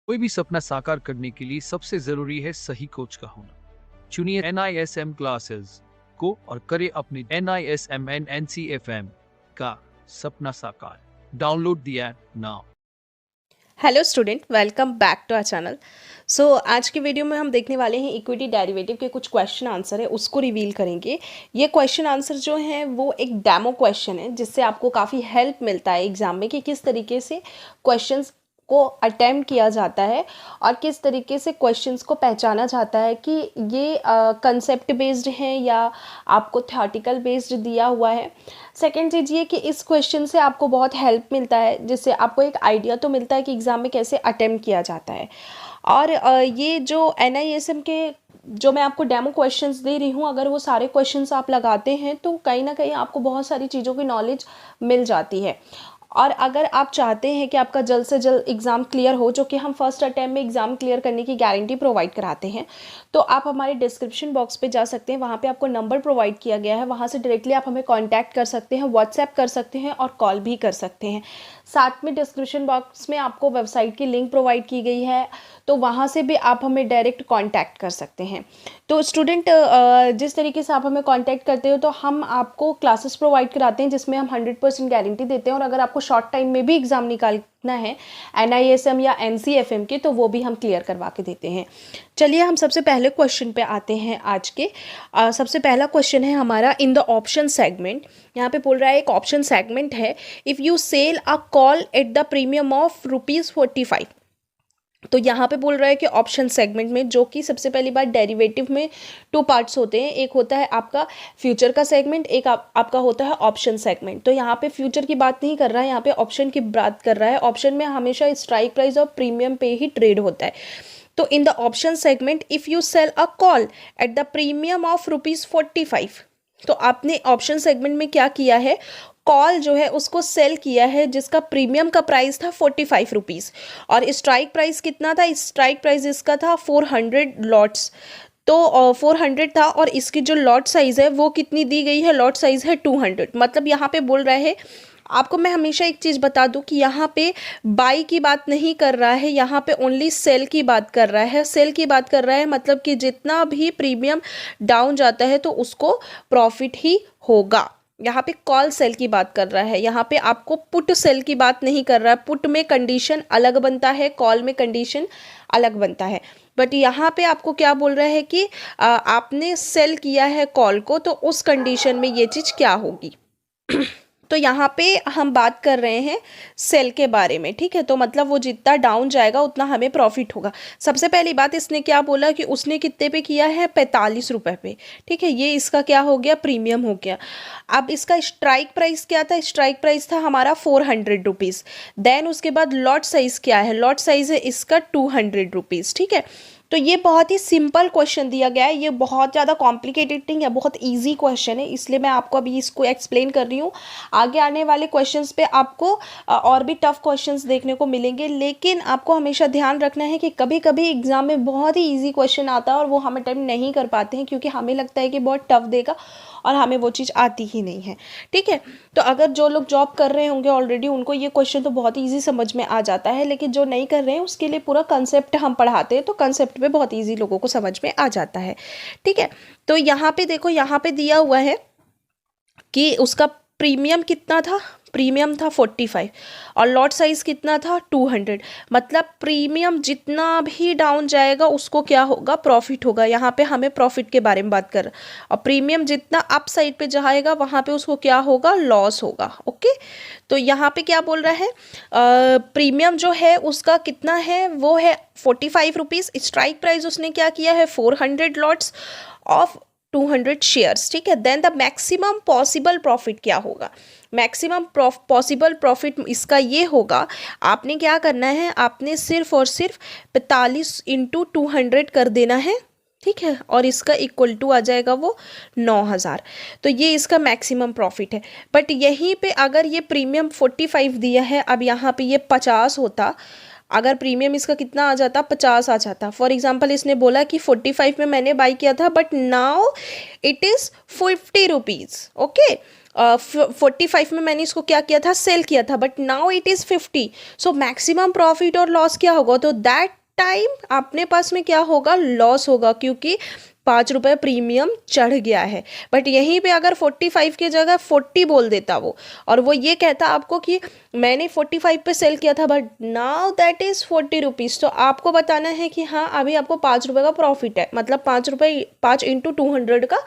कोई भी सपना साकार करने के लिए सबसे जरूरी है सही कोच का होना। चुनिए NISM क्लासेस को और करें अपने NISM एंड NCFM का सपना साकार। Download the app now. Hello student, welcome back to our channel. आज की वीडियो में हम देखने वाले हैं इक्विटी डेरिवेटिव के कुछ क्वेश्चन आंसर है उसको रिवील करेंगे। ये क्वेश्चन आंसर जो है वो एक डेमो क्वेश्चन है जिससे आपको काफ़ी हेल्प मिलता है एग्जाम में कि किस तरीके से क्वेश्चंस को अटेम्प्ट किया जाता है और किस तरीके से क्वेश्चंस को पहचाना जाता है कि ये कंसेप्ट बेस्ड है या आपको थ्योरेटिकल बेस्ड दिया हुआ है। सेकेंड चीज़ ये कि इस क्वेश्चन से आपको बहुत हेल्प मिलता है जिससे आपको एक आइडिया तो मिलता है कि एग्ज़ाम में कैसे अटेम्प्ट किया जाता है। और ये जो NISM के जो मैं आपको डेमो क्वेश्चंस दे रही हूँ, अगर वो सारे क्वेश्चंस आप लगाते हैं तो कहीं ना कहीं आपको बहुत सारी चीज़ों की नॉलेज मिल जाती है। और अगर आप चाहते हैं कि आपका जल्द से जल्द एग्ज़ाम क्लियर हो, जो कि हम फर्स्ट अटैम्प्ट में एग्ज़ाम क्लियर करने की गारंटी प्रोवाइड कराते हैं, तो आप हमारे डिस्क्रिप्शन बॉक्स पे जा सकते हैं। वहाँ पे आपको नंबर प्रोवाइड किया गया है, वहाँ से डायरेक्टली आप हमें कांटेक्ट कर सकते हैं, व्हाट्सएप कर सकते हैं और कॉल भी कर सकते हैं। साथ में डिस्क्रिप्शन बॉक्स में आपको वेबसाइट की लिंक प्रोवाइड की गई है, तो वहाँ से भी आप हमें डायरेक्ट कांटेक्ट कर सकते हैं। तो स्टूडेंट, जिस तरीके से आप हमें कांटेक्ट करते हो तो हम आपको क्लासेस प्रोवाइड कराते हैं जिसमें हम 100% गारंटी देते हैं, और अगर आपको शॉर्ट टाइम में भी एग्ज़ाम निकालना है NISM या NCFM के, तो वो भी हम क्लियर करवा के देते हैं। चलिए हम सबसे पहले क्वेश्चन पे आते हैं आज के। सबसे पहला क्वेश्चन है हमारा, इन द ऑप्शन सेगमेंट। यहाँ पे बोल रहा है एक ऑप्शन सेगमेंट है, if you sell a call at the premium of ₹45। तो यहाँ पे बोल रहा है कि ऑप्शन सेगमेंट में, जो कि सबसे पहली बात डेरिवेटिव में 2 पार्ट्स होते हैं, एक होता है आपका फ्यूचर का सेगमेंट, एक आपका होता है ऑप्शन सेगमेंट। तो यहाँ पे फ्यूचर की बात नहीं कर रहा है, यहाँ पे ऑप्शन की बात कर रहा है। ऑप्शन में हमेशा स्ट्राइक प्राइस और प्रीमियम पे ही ट्रेड होता है। तो in the option segment if you sell a call at the premium of ₹45, तो आपने ऑप्शन सेगमेंट में क्या किया है, कॉल जो है उसको सेल किया है जिसका प्रीमियम का प्राइस था ₹45 और स्ट्राइक प्राइस कितना था, स्ट्राइक प्राइस इसका था 400 लॉट्स। तो 400 था और इसकी जो लॉट साइज़ है वो कितनी दी गई है, लॉट साइज़ है 200। मतलब यहाँ पे बोल रहा है, आपको मैं हमेशा एक चीज़ बता दूं कि यहाँ पे बाई की बात नहीं कर रहा है, यहाँ पे ओनली सेल की बात कर रहा है। सेल की बात कर रहा है मतलब कि जितना भी प्रीमियम डाउन जाता है तो उसको प्रॉफिट ही होगा। यहाँ पे कॉल सेल की बात कर रहा है, यहाँ पे आपको पुट सेल की बात नहीं कर रहा है। पुट में कंडीशन अलग बनता है, कॉल में कंडीशन अलग बनता है। बट यहाँ पे आपको क्या बोल रहा है कि आपने सेल किया है कॉल को, तो उस कंडीशन में ये चीज़ क्या होगी। तो यहाँ पे हम बात कर रहे हैं सेल के बारे में, ठीक है। तो मतलब वो जितना डाउन जाएगा उतना हमें प्रॉफिट होगा। सबसे पहली बात इसने क्या बोला कि उसने कितने पे किया है, ₹45 पे, ठीक है। ये इसका क्या हो गया, प्रीमियम हो गया। अब इसका स्ट्राइक प्राइस क्या था, स्ट्राइक प्राइस था हमारा ₹400। देन उसके बाद लॉट साइज क्या है, लॉट साइज है इसका ₹200, ठीक है। तो ये बहुत ही सिंपल क्वेश्चन दिया गया है, ये बहुत ज़्यादा कॉम्प्लिकेटेड नहीं है, बहुत इजी क्वेश्चन है, इसलिए मैं आपको अभी इसको एक्सप्लेन कर रही हूँ। आगे आने वाले क्वेश्चंस पे आपको और भी टफ क्वेश्चंस देखने को मिलेंगे, लेकिन आपको हमेशा ध्यान रखना है कि कभी कभी एग्जाम में बहुत ही इजी क्वेश्चन आता है और वो हम अटेम्प्ट नहीं कर पाते हैं क्योंकि हमें लगता है कि बहुत टफ देगा और हमें वो चीज़ आती ही नहीं है, ठीक है। तो अगर जो लोग जॉब कर रहे होंगे ऑलरेडी, उनको ये क्वेश्चन तो बहुत ईजी समझ में आ जाता है, लेकिन जो नहीं कर रहे हैं उसके लिए पूरा कंसेप्ट हम पढ़ाते हैं, तो कंसेप्ट में बहुत ईजी लोगों को समझ में आ जाता है, ठीक है। तो यहाँ पे देखो, यहाँ पे दिया हुआ है कि उसका प्रीमियम कितना था, प्रीमियम था 45 और लॉट साइज कितना था 200। मतलब प्रीमियम जितना भी डाउन जाएगा उसको क्या होगा, प्रॉफिट होगा। यहाँ पे हमें प्रॉफिट के बारे में बात कर, और प्रीमियम जितना अप साइड पे जाएगा वहाँ पे उसको क्या होगा, लॉस होगा, ओके। तो यहाँ पे क्या बोल रहा है, प्रीमियम जो है उसका कितना है, वो है ₹45। स्ट्राइक प्राइस उसने क्या किया है, 400 लॉट्स ऑफ 200 शेयर्स, ठीक है। Then the maximum possible profit क्या होगा, मैक्सिमम पॉसिबल प्रॉफिट इसका ये होगा, आपने क्या करना है, आपने सिर्फ और सिर्फ 45 इंटू 200 कर देना है, ठीक है, और इसका इक्वल टू आ जाएगा वो 9,000। तो ये इसका मैक्सिमम प्रॉफिट है। बट यहीं पे अगर ये प्रीमियम 45 दिया है, अब यहाँ पे ये 50 होता, अगर प्रीमियम इसका कितना आ जाता, 50 आ जाता। फॉर एग्जांपल इसने बोला कि 45 में मैंने बाई किया था but now it is ₹50, okay. 45 में मैंने इसको क्या किया था, सेल किया था, but now it is 50। So maximum profit और लॉस क्या होगा, तो दैट टाइम अपने पास में क्या होगा, लॉस होगा, क्योंकि 5 रुपये प्रीमियम चढ़ गया है। बट यहीं पे अगर 45 की जगह 40 बोल देता वो, और वो ये कहता आपको कि मैंने 45 पे सेल किया था but now that is 40 rupees, तो आपको बताना है कि हाँ अभी आपको 5 रुपये का प्रॉफिट है, मतलब 5 रुपये, 5 इंटू 200 का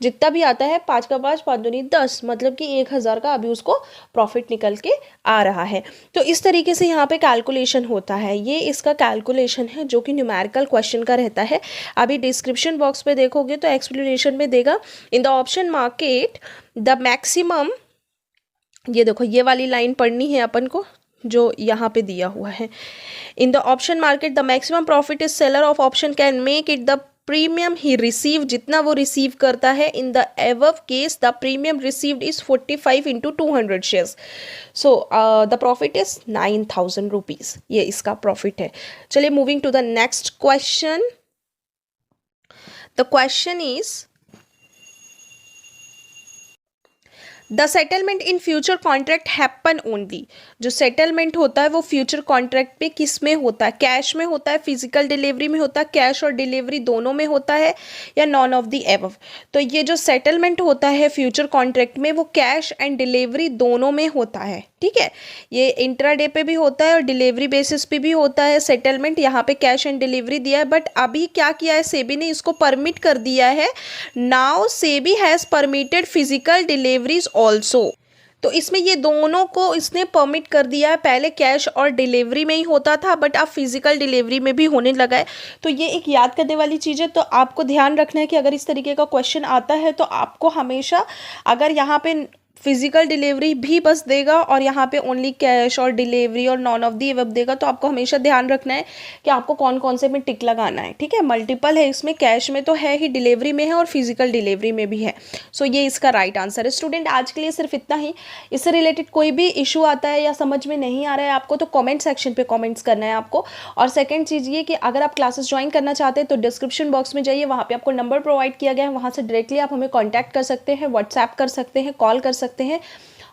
जितना भी आता है, 5 का 5, 5 दूनी 10, मतलब कि 1000 का अभी उसको प्रॉफिट निकल के आ रहा है। तो इस तरीके से यहाँ पे कैलकुलेशन होता है। ये इसका कैलकुलेशन है जो कि न्यूमेरिकल क्वेश्चन का रहता है। अभी डिस्क्रिप्शन बॉक्स पे देखोगे तो एक्सप्लेनेशन में देगा, इन the option market the maximum, ये देखो ये वाली लाइन पढ़नी है अपन को जो यहाँ पे दिया हुआ है, in the option market the maximum profit is seller of option can make it the premium he receive, जितना वो रिसीव करता है। In the above case the premium received is 45 into 200 shares, so the profit is 9000 rupees, ये इसका profit है। चलिए moving to the next question. The question is the settlement in future contract happen only, जो settlement होता है वो future contract पे किस में होता है, कैश में होता है, फिजिकल डिलीवरी में होता है, कैश और डिलीवरी दोनों में होता है, या नॉन ऑफ द एबव। तो ये जो सेटलमेंट होता है फ्यूचर कॉन्ट्रैक्ट में वो कैश एंड डिलीवरी दोनों में होता है, ठीक है। ये इंट्राडे पे भी होता है और डिलीवरी बेसिस पे भी होता है सेटलमेंट। यहाँ पे कैश एंड डिलीवरी दिया है, बट अभी क्या किया है, सेबी ने इसको परमिट कर दिया है। Now SEBI has permitted physical deliveries also, तो इसमें ये दोनों को इसने परमिट कर दिया है। पहले कैश और डिलीवरी में ही होता था, बट अब फिजिकल डिलीवरी में भी होने लगा है। तो ये एक याद करने वाली चीज़ है। तो आपको ध्यान रखना है कि अगर इस तरीके का क्वेश्चन आता है तो आपको हमेशा, अगर यहाँ पे फिजिकल डिलीवरी भी बस देगा और यहाँ पे ओनली कैश और डिलीवरी और नॉन ऑफ दी एबव देगा, तो आपको हमेशा ध्यान रखना है कि आपको कौन कौन से में टिक लगाना है, ठीक है। मल्टीपल है इसमें, कैश में तो है ही, डिलीवरी में है और फिजिकल डिलीवरी में भी है। सो ये इसका राइट आंसर है। स्टूडेंट आज के लिए सिर्फ इतना ही। इससे रिलेटेड कोई भी इशू आता है या समझ में नहीं आ रहा है आपको, तो कॉमेंट सेक्शन पर कॉमेंट्स करना है आपको। और सेकेंड चीज़ ये कि अगर आप क्लासेस ज्वाइन करना चाहते हैं तो डिस्क्रिप्शन बॉक्स में जाइए, वहाँ पर आपको नंबर प्रोवाइड किया गया है, वहाँ से डायरेक्टली आप हमें कॉन्टैक्ट कर सकते हैं, व्हाट्सएप कर सकते हैं, कॉल कर सकते हैं।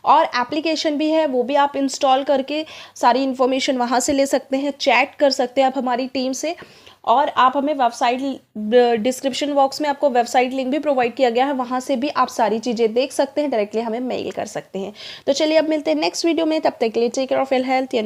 और एप्लीकेशन भी है, वो भी आप इंस्टॉल करके सारी इन्फॉर्मेशन वहाँ से ले सकते हैं, चैट कर सकते हैं आप हमारी टीम से। और आप हमें वेबसाइट, डिस्क्रिप्शन बॉक्स में आपको वेबसाइट लिंक भी प्रोवाइड किया गया है, वहाँ से भी आप सारी चीज़ें देख सकते हैं, डायरेक्टली हमें मेल कर सकते हैं। तो चलिए अब मिलते हैं नेक्स्ट वीडियो में, तब तक के लिए take care of your health.